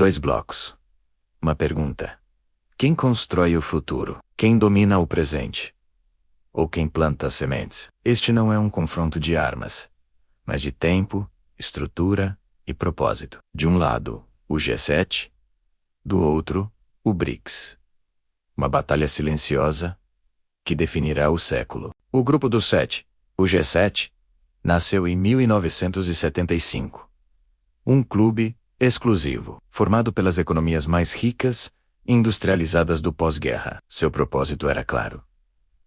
Dois blocos. Uma pergunta. Quem constrói o futuro? Quem domina o presente? Ou quem planta as sementes? Este não é um confronto de armas, mas de tempo, estrutura e propósito. De um lado, o G7, do outro, o BRICS. Uma batalha silenciosa que definirá o século. O Grupo dos Sete, o G7, nasceu em 1975. Um clube exclusivo, formado pelas economias mais ricas e industrializadas do pós-guerra. Seu propósito era claro: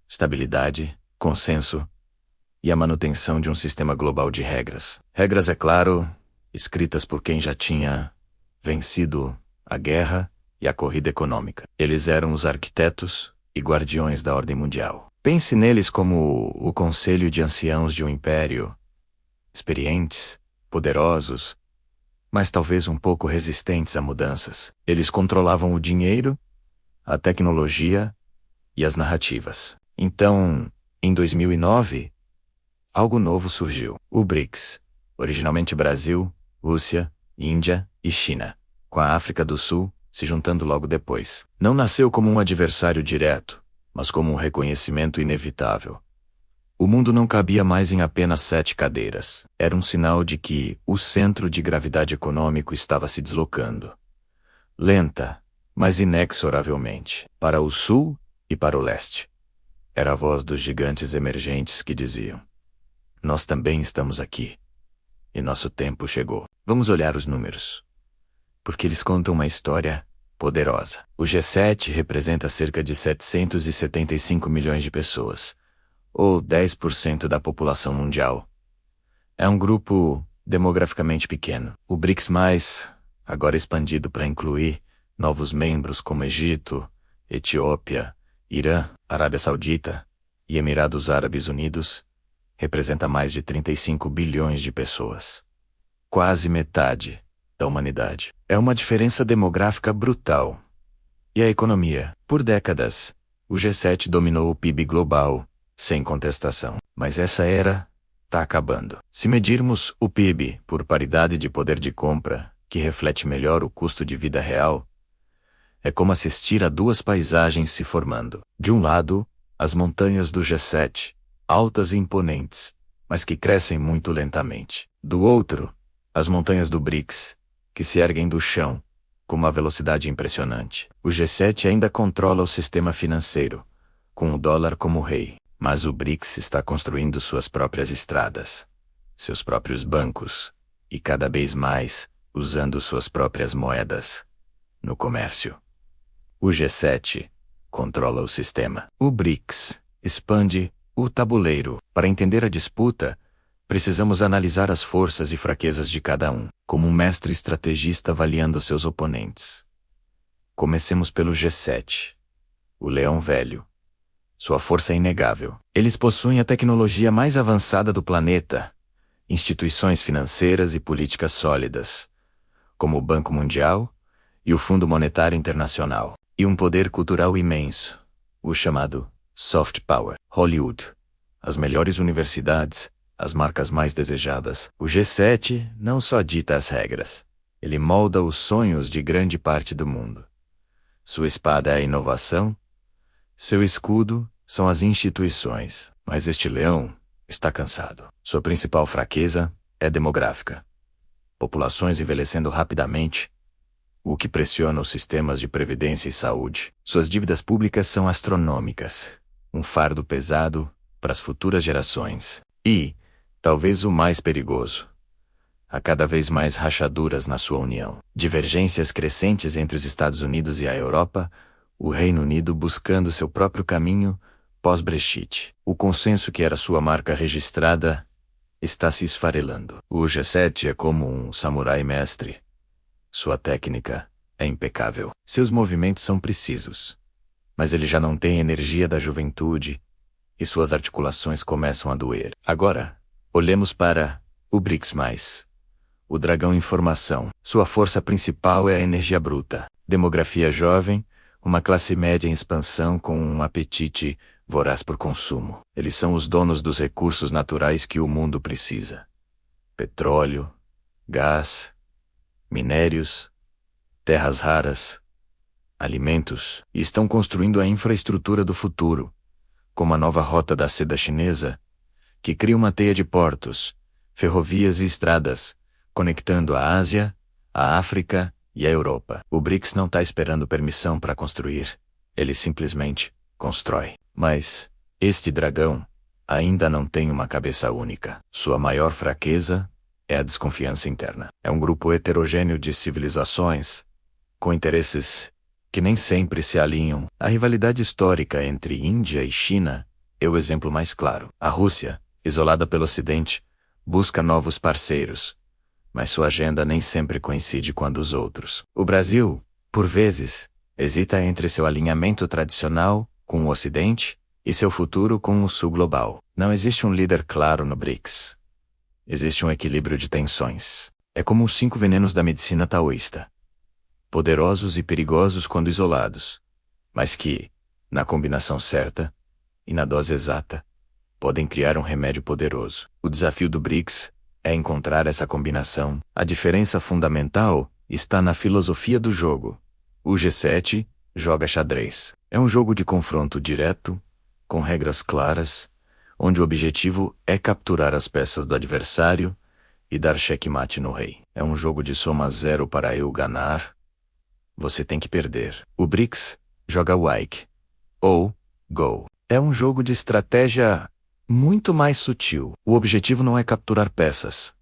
estabilidade, consenso e a manutenção de um sistema global de regras. Regras, é claro, escritas por quem já tinha vencido a guerra e a corrida econômica. Eles eram os arquitetos e guardiões da ordem mundial. Pense neles como o conselho de anciãos de um império, experientes, poderosos, mas talvez um pouco resistentes a mudanças. Eles controlavam o dinheiro, a tecnologia e as narrativas. Então, em 2009, algo novo surgiu. O BRICS, originalmente Brasil, Rússia, Índia e China, com a África do Sul se juntando logo depois. Não nasceu como um adversário direto, mas como um reconhecimento inevitável. O mundo não cabia mais em apenas 7 cadeiras. Era um sinal de que o centro de gravidade econômico estava se deslocando. Lenta, mas inexoravelmente, para o sul e para o leste. Era a voz dos gigantes emergentes que diziam: nós também estamos aqui. E nosso tempo chegou. Vamos olhar os números, porque eles contam uma história poderosa. O G7 representa cerca de 775 milhões de pessoas, ou 10% da população mundial. É um grupo demograficamente pequeno. O BRICS+, agora expandido para incluir novos membros como Egito, Etiópia, Irã, Arábia Saudita e Emirados Árabes Unidos, representa mais de 35 bilhões de pessoas. Quase metade da humanidade. É uma diferença demográfica brutal. E a economia? Por décadas, o G7 dominou o PIB global, sem contestação. Mas essa era está acabando. Se medirmos o PIB por paridade de poder de compra, que reflete melhor o custo de vida real, é como assistir a duas paisagens se formando. De um lado, as montanhas do G7, altas e imponentes, mas que crescem muito lentamente. Do outro, as montanhas do BRICS, que se erguem do chão, com uma velocidade impressionante. O G7 ainda controla o sistema financeiro, com o dólar como rei. Mas o BRICS está construindo suas próprias estradas, seus próprios bancos, e cada vez mais usando suas próprias moedas no comércio. O G7 controla o sistema. O BRICS expande o tabuleiro. Para entender a disputa, precisamos analisar as forças e fraquezas de cada um, como um mestre estrategista avaliando seus oponentes. Comecemos pelo G7, o leão velho. Sua força é inegável. Eles possuem a tecnologia mais avançada do planeta, instituições financeiras e políticas sólidas, como o Banco Mundial e o Fundo Monetário Internacional, e um poder cultural imenso, o chamado soft power. Hollywood, as melhores universidades, as marcas mais desejadas. O G7 não só dita as regras, ele molda os sonhos de grande parte do mundo. Sua espada é a inovação, seu escudo são as instituições, mas este leão está cansado. Sua principal fraqueza é demográfica. Populações envelhecendo rapidamente, o que pressiona os sistemas de previdência e saúde. Suas dívidas públicas são astronômicas, um fardo pesado para as futuras gerações. E, talvez o mais perigoso, há cada vez mais rachaduras na sua união. Divergências crescentes entre os Estados Unidos e a Europa, o Reino Unido buscando seu próprio caminho pós-Brexit. O consenso que era sua marca registrada está se esfarelando. O G7 é como um samurai mestre. Sua técnica é impecável. Seus movimentos são precisos. Mas ele já não tem a energia da juventude e suas articulações começam a doer. Agora, olhemos para o BRICS+. O dragão em formação. Sua força principal é a energia bruta. Demografia jovem, uma classe média em expansão com um apetite voraz por consumo. Eles são os donos dos recursos naturais que o mundo precisa. Petróleo, gás, minérios, terras raras, alimentos, e estão construindo a infraestrutura do futuro, como a nova rota da seda chinesa, que cria uma teia de portos, ferrovias e estradas, conectando a Ásia, a África e a Europa. O BRICS não está esperando permissão para construir, ele simplesmente constrói. Mas este dragão ainda não tem uma cabeça única. Sua maior fraqueza é a desconfiança interna. É um grupo heterogêneo de civilizações, com interesses que nem sempre se alinham. A rivalidade histórica entre Índia e China é o exemplo mais claro. A Rússia, isolada pelo Ocidente, busca novos parceiros, mas sua agenda nem sempre coincide com a dos outros. O Brasil, por vezes, hesita entre seu alinhamento tradicional com o Ocidente e seu futuro com o Sul global. Não existe um líder claro no BRICS. Existe um equilíbrio de tensões. É como os 5 venenos da medicina taoísta. Poderosos e perigosos quando isolados, mas que, na combinação certa e na dose exata, podem criar um remédio poderoso. O desafio do BRICS é encontrar essa combinação. A diferença fundamental está na filosofia do jogo. O G7 joga xadrez. É um jogo de confronto direto, com regras claras, onde o objetivo é capturar as peças do adversário e dar checkmate no rei. É um jogo de soma zero para eu ganhar. Você tem que perder. O BRICS joga Wike, ou Go. É um jogo de estratégia muito mais sutil. O objetivo não é capturar peças,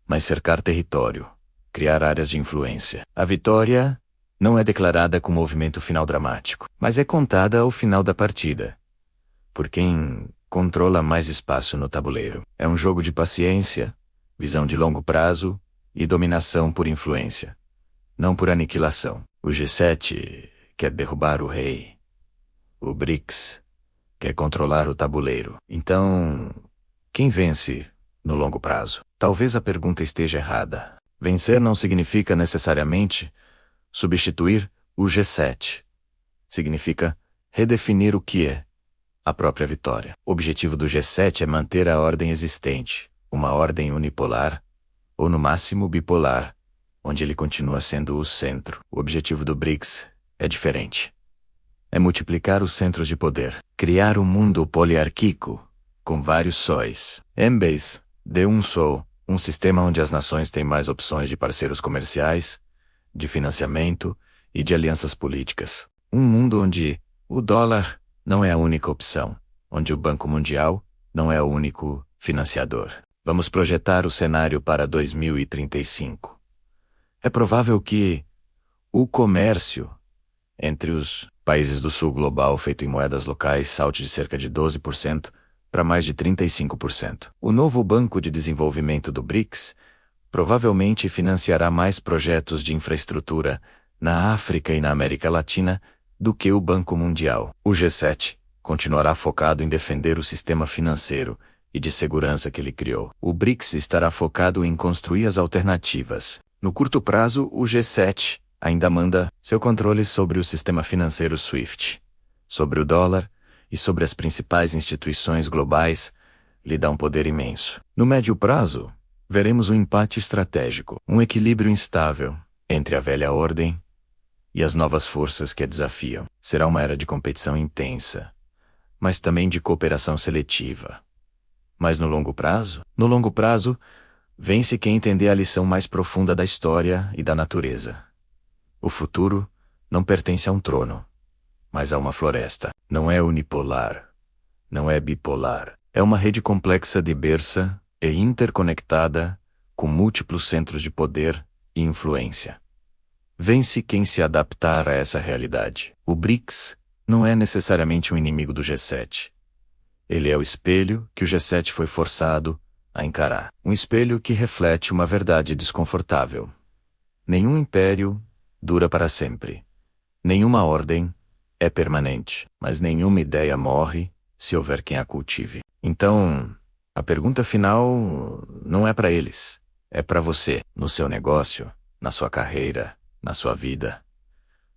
mas cercar território, criar áreas de influência. A vitória não é declarada com movimento final dramático, mas é contada ao final da partida, por quem controla mais espaço no tabuleiro. É um jogo de paciência, visão de longo prazo e dominação por influência, não por aniquilação. O G7 quer derrubar o rei. O BRICS quer controlar o tabuleiro. Então, quem vence no longo prazo? Talvez a pergunta esteja errada. Vencer não significa necessariamente substituir o G7. Significa redefinir o que é a própria vitória. O objetivo do G7 é manter a ordem existente, uma ordem unipolar, ou no máximo bipolar, onde ele continua sendo o centro. O objetivo do BRICS é diferente. É multiplicar os centros de poder, criar um mundo poliárquico, com vários sóis. Em vez de um só, um sistema onde as nações têm mais opções de parceiros comerciais, de financiamento e de alianças políticas. Um mundo onde o dólar não é a única opção, onde o Banco Mundial não é o único financiador. Vamos projetar o cenário para 2035. É provável que o comércio entre os países do sul global feito em moedas locais salte de cerca de 12% para mais de 35%. O novo Banco de Desenvolvimento do BRICS provavelmente financiará mais projetos de infraestrutura na África e na América Latina do que o Banco Mundial. O G7 continuará focado em defender o sistema financeiro e de segurança que ele criou. O BRICS estará focado em construir as alternativas. No curto prazo, o G7 ainda manda seu controle sobre o sistema financeiro SWIFT, sobre o dólar e sobre as principais instituições globais, lhe dá um poder imenso. No médio prazo, veremos um empate estratégico, um equilíbrio instável entre a velha ordem e as novas forças que a desafiam. Será uma era de competição intensa, mas também de cooperação seletiva. Mas no longo prazo? No longo prazo, vence quem entender a lição mais profunda da história e da natureza. O futuro não pertence a um trono, mas a uma floresta. Não é unipolar, não é bipolar. É uma rede complexa diversa e interconectada, com múltiplos centros de poder e influência. Vence quem se adaptar a essa realidade. O BRICS não é necessariamente um inimigo do G7. Ele é o espelho que o G7 foi forçado a encarar. Um espelho que reflete uma verdade desconfortável. Nenhum império dura para sempre. Nenhuma ordem é permanente, mas nenhuma ideia morre se houver quem a cultive. Então, a pergunta final não é para eles, é para você, no seu negócio, na sua carreira, na sua vida.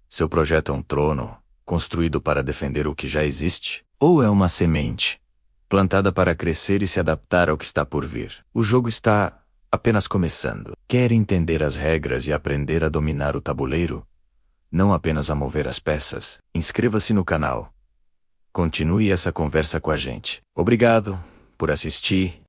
Seu projeto é um trono construído para defender o que já existe, ou é uma semente plantada para crescer e se adaptar ao que está por vir? O jogo está apenas começando. Quer entender as regras e aprender a dominar o tabuleiro? não apenas a mover as peças. Inscreva-se no canal. Continue essa conversa com a gente. Obrigado por assistir.